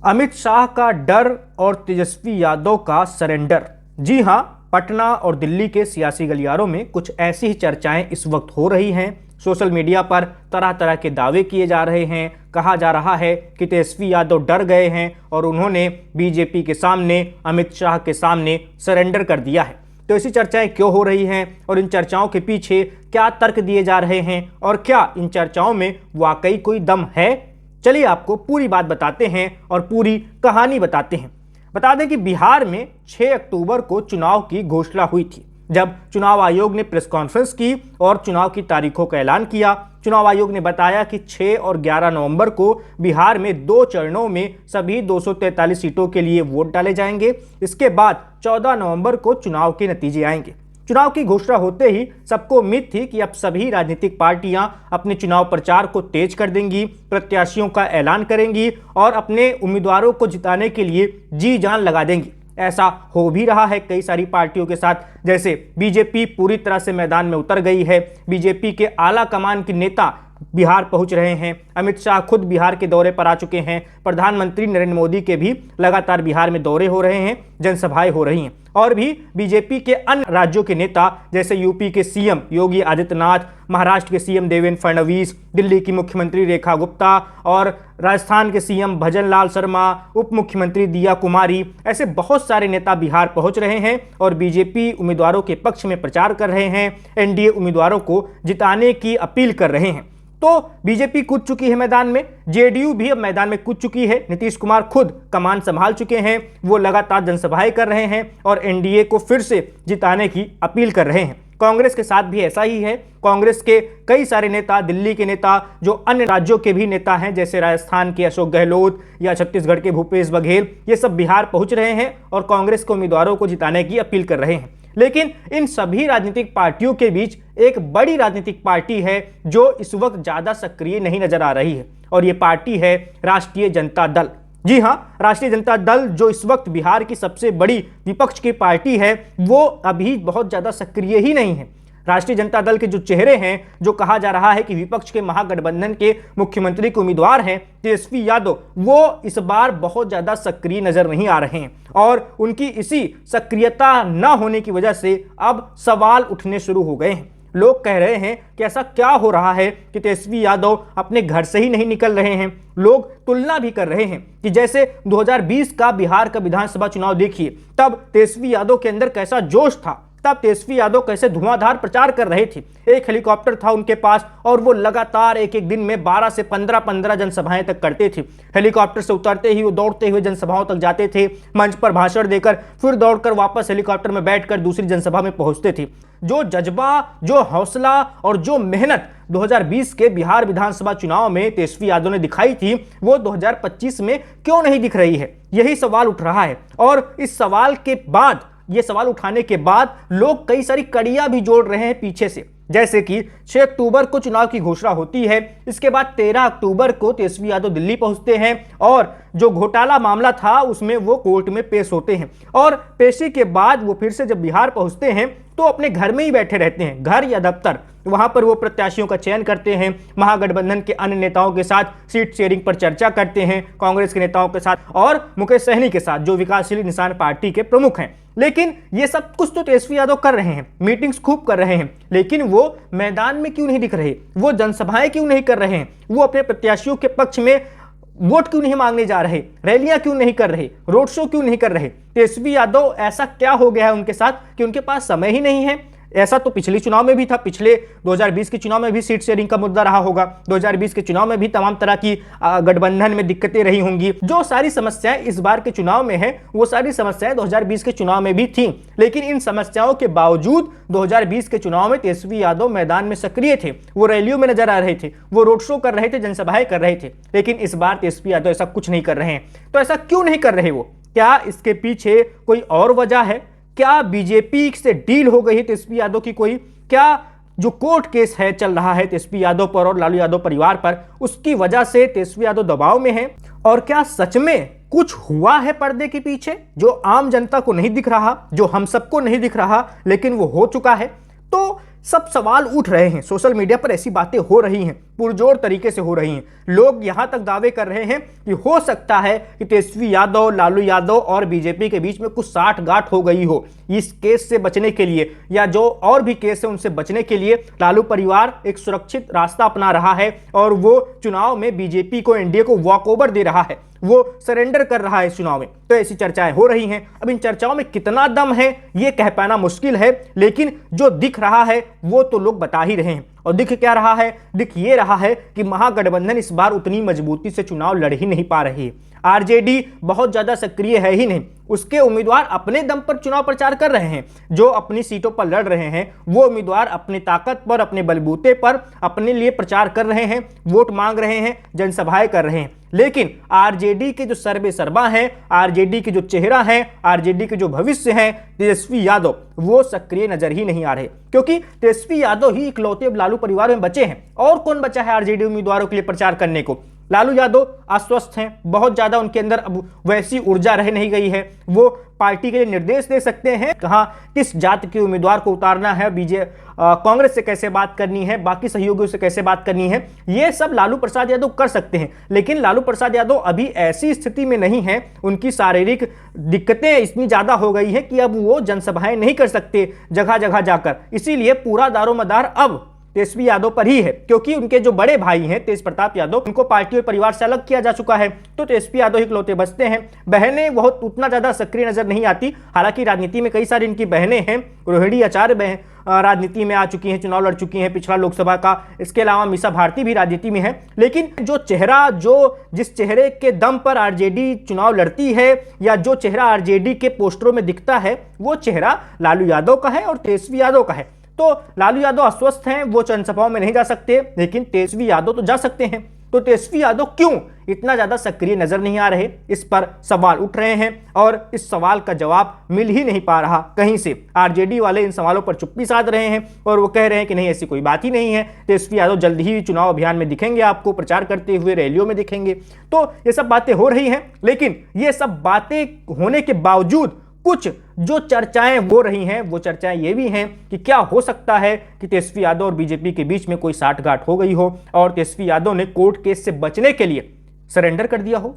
अमित शाह का डर और तेजस्वी यादव का सरेंडर। जी हां, पटना और दिल्ली के सियासी गलियारों में कुछ ऐसी ही चर्चाएं इस वक्त हो रही हैं। सोशल मीडिया पर तरह तरह के दावे किए जा रहे हैं। कहा जा रहा है कि तेजस्वी यादव डर गए हैं और उन्होंने बीजेपी के सामने, अमित शाह के सामने सरेंडर कर दिया है। तो ऐसी चर्चाएं क्यों हो रही हैं और इन चर्चाओं के पीछे क्या तर्क दिए जा रहे हैं और क्या इन चर्चाओं में वाकई कोई दम है? चलिए आपको पूरी बात बताते हैं और पूरी कहानी बताते हैं। बता दें कि बिहार में 6 अक्टूबर को चुनाव की घोषणा हुई थी, जब चुनाव आयोग ने प्रेस कॉन्फ्रेंस की और चुनाव की तारीखों का ऐलान किया। चुनाव आयोग ने बताया कि 6 और 11 नवंबर को बिहार में 2 चरणों में सभी 243 सीटों के लिए वोट डाले जाएंगे। इसके बाद 14 नवंबर को चुनाव के नतीजे आएंगे। चुनाव की घोषणा होते ही सबको उम्मीद थी कि अब सभी राजनीतिक पार्टियां अपने चुनाव प्रचार को तेज कर देंगी, प्रत्याशियों का ऐलान करेंगी और अपने उम्मीदवारों को जिताने के लिए जी जान लगा देंगी। ऐसा हो भी रहा है कई सारी पार्टियों के साथ। जैसे बीजेपी पूरी तरह से मैदान में उतर गई है। बीजेपी के आला कमान के नेता बिहार पहुंच रहे हैं। अमित शाह खुद बिहार के दौरे पर आ चुके हैं। प्रधानमंत्री नरेंद्र मोदी के भी लगातार बिहार में दौरे हो रहे हैं, जनसभाएं हो रही हैं। और भी बीजेपी के अन्य राज्यों के नेता जैसे यूपी के सीएम योगी आदित्यनाथ, महाराष्ट्र के सीएम देवेंद्र फडणवीस, दिल्ली की मुख्यमंत्री रेखा गुप्ता और राजस्थान के सीएम भजनलाल शर्मा, उप मुख्यमंत्री दिया कुमारी, ऐसे बहुत सारे नेता बिहार पहुंच रहे हैं और बीजेपी उम्मीदवारों के पक्ष में प्रचार कर रहे हैं, एनडीए उम्मीदवारों को जिताने की अपील कर रहे हैं। तो बीजेपी कूद चुकी है मैदान में, जेडीयू भी अब मैदान में कूद चुकी है। नीतीश कुमार खुद कमान संभाल चुके हैं, वो लगातार जनसभाएं कर रहे हैं और एनडीए को फिर से जिताने की अपील कर रहे हैं। कांग्रेस के साथ भी ऐसा ही है। कांग्रेस के कई सारे नेता, दिल्ली के नेता, जो अन्य राज्यों के भी नेता हैं जैसे राजस्थान के अशोक गहलोत या छत्तीसगढ़ के भूपेश बघेल, ये सब बिहार पहुंच रहे हैं और कांग्रेस के उम्मीदवारों को जिताने की अपील कर रहे हैं। लेकिन इन सभी राजनीतिक पार्टियों के बीच एक बड़ी राजनीतिक पार्टी है जो इस वक्त ज्यादा सक्रिय नहीं नजर आ रही है और ये पार्टी है राष्ट्रीय जनता दल। जी हां, राष्ट्रीय जनता दल जो इस वक्त बिहार की सबसे बड़ी विपक्ष की पार्टी है, वो अभी बहुत ज्यादा सक्रिय ही नहीं है। राष्ट्रीय जनता दल के जो चेहरे हैं, जो कहा जा रहा है कि विपक्ष के महागठबंधन के मुख्यमंत्री के उम्मीदवार हैं तेजस्वी यादव, वो इस बार बहुत ज्यादा सक्रिय नजर नहीं आ रहे हैं और उनकी इसी सक्रियता न होने की वजह से अब सवाल उठने शुरू हो गए हैं। लोग कह रहे हैं कि ऐसा क्या हो रहा है कि तेजस्वी यादव अपने घर से ही नहीं निकल रहे हैं। लोग तुलना भी कर रहे हैं कि जैसे 2020 का बिहार का विधानसभा चुनाव देखिए, तब तेजस्वी यादव के अंदर कैसा जोश था, तब तेजस्वी यादव कैसे धुआंधार प्रचार कर रहे थे। एक हेलीकॉप्टर था उनके पास और वो लगातार एक एक दिन में 12 से 15 जनसभाएं तक करते थे। हेलीकॉप्टर से उतरते ही वो दौड़ते हुए जनसभाओं तक जाते थे, मंच पर भाषण देकर फिर दौड़कर वापस हेलीकॉप्टर में बैठकर दूसरी जनसभा में पहुंचते थे। जो जज्बा, जो हौसला और जो मेहनत 2020 के बिहार विधानसभा चुनाव में तेजस्वी यादव ने दिखाई थी, वो 2025 में क्यों नहीं दिख रही है? यही सवाल उठ रहा है। और इस सवाल के बाद, ये सवाल उठाने के बाद लोग कई सारी कड़ियां भी जोड़ रहे हैं पीछे से। जैसे कि 6 अक्टूबर को चुनाव की घोषणा होती है, इसके बाद 13 अक्टूबर को तेजस्वी यादव दिल्ली पहुंचते हैं और जो घोटाला मामला था उसमें वो कोर्ट में पेश होते हैं और पेशी के बाद वो फिर से जब बिहार पहुंचते हैं तो अपने घर में ही बैठे रहते हैं, घर या दफ्तर। वहां पर वो प्रत्याशियों का चयन करते हैं, महागठबंधन के अन्य नेताओं के साथ सीट शेयरिंग पर चर्चा करते हैं, कांग्रेस के नेताओं के साथ और मुकेश सहनी के साथ जो विकासशील इंसान पार्टी के प्रमुख हैं। लेकिन ये सब कुछ तो तेजस्वी यादव कर रहे हैं, मीटिंग्स खूब कर रहे हैं, लेकिन वो मैदान में क्यों नहीं दिख रहे? वो जनसभाएं क्यों नहीं कर रहे हैं? वो अपने प्रत्याशियों के पक्ष में वोट क्यों नहीं मांगने जा रहे? रैलियां क्यों नहीं कर रहे? रोड शो क्यों नहीं कर रहे? तेजस्वी यादव, ऐसा क्या हो गया है उनके साथ कि उनके पास समय ही नहीं है? ऐसा तो पिछले चुनाव में भी था, पिछले 2020 के चुनाव में भी सीट शेयरिंग का मुद्दा रहा होगा। 2020 के चुनाव में भी तमाम तरह की गठबंधन में दिक्कतें रही होंगी। जो सारी समस्याएं इस बार के चुनाव में है, वो सारी समस्याएं 2020 के चुनाव में भी थी। लेकिन इन समस्याओं के बावजूद 2020 के चुनाव में तेजस्वी यादव मैदान में सक्रिय थे, वो रैलियों में नजर आ रहे थे, वो रोड शो कर रहे थे, जनसभाएं कर रहे थे। लेकिन इस बार तेजस्वी यादव ऐसा कुछ नहीं कर रहे हैं। तो ऐसा क्यों नहीं कर रहे वो? क्या इसके पीछे कोई और वजह है? क्या बीजेपी से डील हो गई है तेजस्वी यादव की कोई? क्या जो कोर्ट केस है चल रहा है तेजस्वी यादव पर और लालू यादव परिवार पर, उसकी वजह से तेजस्वी यादव दबाव में है? और क्या सच में कुछ हुआ है पर्दे के पीछे जो आम जनता को नहीं दिख रहा, जो हम सबको नहीं दिख रहा, लेकिन वो हो चुका है? तो सब सवाल उठ रहे हैं, सोशल मीडिया पर ऐसी बातें हो रही हैं, पुरजोर तरीके से हो रही हैं। लोग यहां तक दावे कर रहे हैं कि हो सकता है कि तेजस्वी यादव, लालू यादव और बीजेपी के बीच में कुछ साठगांठ हो गई हो। इस केस से बचने के लिए या जो और भी केस है उनसे बचने के लिए लालू परिवार एक सुरक्षित रास्ता अपना रहा है और वो चुनाव में बीजेपी को, एनडीए को वॉकओवर दे रहा है, वो सरेंडर कर रहा है इस चुनाव में। तो ऐसी चर्चाएं हो रही हैं। अब इन चर्चाओं में कितना दम है ये कह पाना मुश्किल है, लेकिन जो दिख रहा है वो तो लोग बता ही रहे हैं। और दिख क्या रहा है? दिख ये रहा है कि महागठबंधन इस बार उतनी मजबूती से चुनाव लड़ ही नहीं पा रही है। आरजेडी बहुत ज्यादा सक्रिय है ही नहीं, उसके उम्मीदवार अपने दम पर चुनाव प्रचार कर रहे हैं। जो अपनी सीटों पर लड़ रहे हैं वो उम्मीदवार अपनी ताकत पर, अपने बलबूते पर अपने लिए प्रचार कर रहे हैं, वोट मांग रहे हैं, जनसभाएं कर रहे हैं। लेकिन आरजेडी के जो सर्वे सर्वा हैं, आरजेडी के जो चेहरा हैं, आरजेडी के जो भविष्य हैं, तेजस्वी यादव, वो सक्रिय नजर ही नहीं आ रहे, क्योंकि तेजस्वी यादव ही इकलौते अब लालू परिवार में बचे हैं। और कौन बचा है आरजेडी उम्मीदवारों के लिए प्रचार करने को? लालू यादव अस्वस्थ हैं, बहुत ज्यादा उनके अंदर अब वैसी ऊर्जा रह नहीं गई है। वो पार्टी के लिए निर्देश दे सकते हैं कहां किस जात के उम्मीदवार को उतारना है, कांग्रेस से कैसे बात करनी है, बाकी सहयोगियों से कैसे बात करनी है, ये सब लालू प्रसाद यादव कर सकते हैं। लेकिन लालू प्रसाद यादव अभी ऐसी स्थिति में नहीं है, उनकी शारीरिक दिक्कतें इतनी ज्यादा हो गई है कि अब वो जनसभाएं नहीं कर सकते जगह जगह जाकर। इसीलिए पूरा दारोमदार अब तेजस्वी यादव पर ही है, क्योंकि उनके जो बड़े भाई हैं तेज प्रताप यादव, उनको पार्टी और परिवार से अलग किया जा चुका है। तो तेजस्वी यादव ही इकलौते बचते हैं। बहनें बहुत उतना ज्यादा सक्रिय नजर नहीं आती। हालांकि राजनीति में कई सारी इनकी बहनें हैं। रोहिणी आचार्य राजनीति में आ चुकी हैं, चुनाव लड़ चुकी हैं पिछला लोकसभा का। इसके अलावा मीसा भारती भी राजनीति में है। लेकिन जो चेहरा, जिस चेहरे के दम पर आरजेडी चुनाव लड़ती है या जो चेहरा आरजेडी के पोस्टरों में दिखता है, वो चेहरा लालू यादव का है और तेजस्वी यादव का है। तो लालू यादव अस्वस्थ हैं, वो जनसभाओं में नहीं जा सकते, लेकिन तेजस्वी यादव तो जा सकते हैं। तो तेजस्वी यादव क्यों इतना ज्यादा सक्रिय नजर नहीं आ रहे, इस पर सवाल उठ रहे हैं और इस सवाल का जवाब मिल ही नहीं पा रहा कहीं से। आरजेडी वाले इन सवालों पर चुप्पी साध रहे हैं और वो कह रहे हैं कि नहीं, ऐसी कोई बात ही नहीं है। तेजस्वी यादव जल्द ही चुनाव अभियान में दिखेंगे, आपको प्रचार करते हुए रैलियों में दिखेंगे। तो ये सब बातें हो रही हैं, लेकिन ये सब बातें होने के बावजूद कुछ जो चर्चाएं हो रही हैं, वो चर्चाएं ये भी हैं कि क्या हो सकता है कि तेजस्वी यादव और बीजेपी के बीच में कोई साठगांठ हो गई हो और तेजस्वी यादव ने कोर्ट केस से बचने के लिए सरेंडर कर दिया हो।